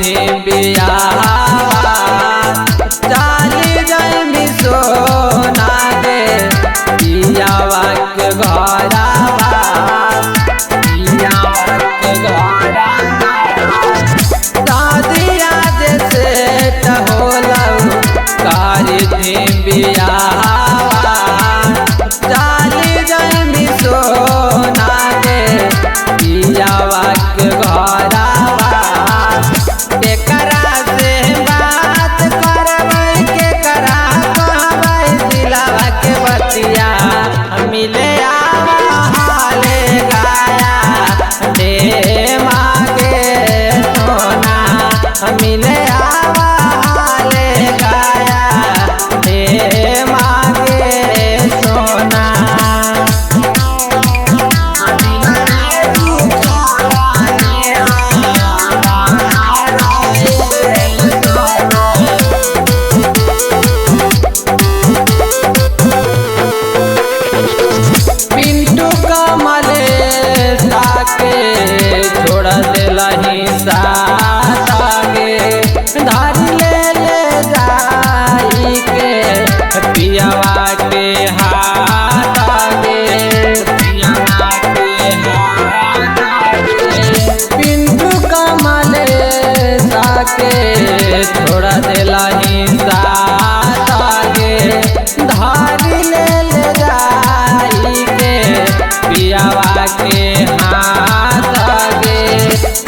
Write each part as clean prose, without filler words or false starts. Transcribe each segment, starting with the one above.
थी बियाहवा चाली जाई सोना दे पियावा के घरवा पियावा के घरवा शादिया जैसे टहोलऊ कारी थी बियाहवा चाली जाई सोना दे पियावा के घरवा केकरा से बात करबै केकरा कहबै दिलवा के बतिया मिले आवा हाले गाया दे मांगे सोना मिले आवा हाले गाया दे मांगे सोना। पिंटू कमले साके छोड़ दिलही साथ आगे धर ले जाई के पियावा के हाथ आगे पियावा के हाथ आगे पिंटू कमले साके छोड़ दिलही साथ आगे धर ले जाई के पियावा के हाथ आगे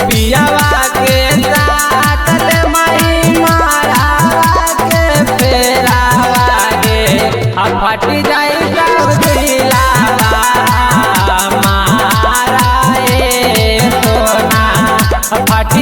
पियावा के साथ ले माई मारावा के फेरावा गे फट जाई सब दिलावा मारा ए सोना फट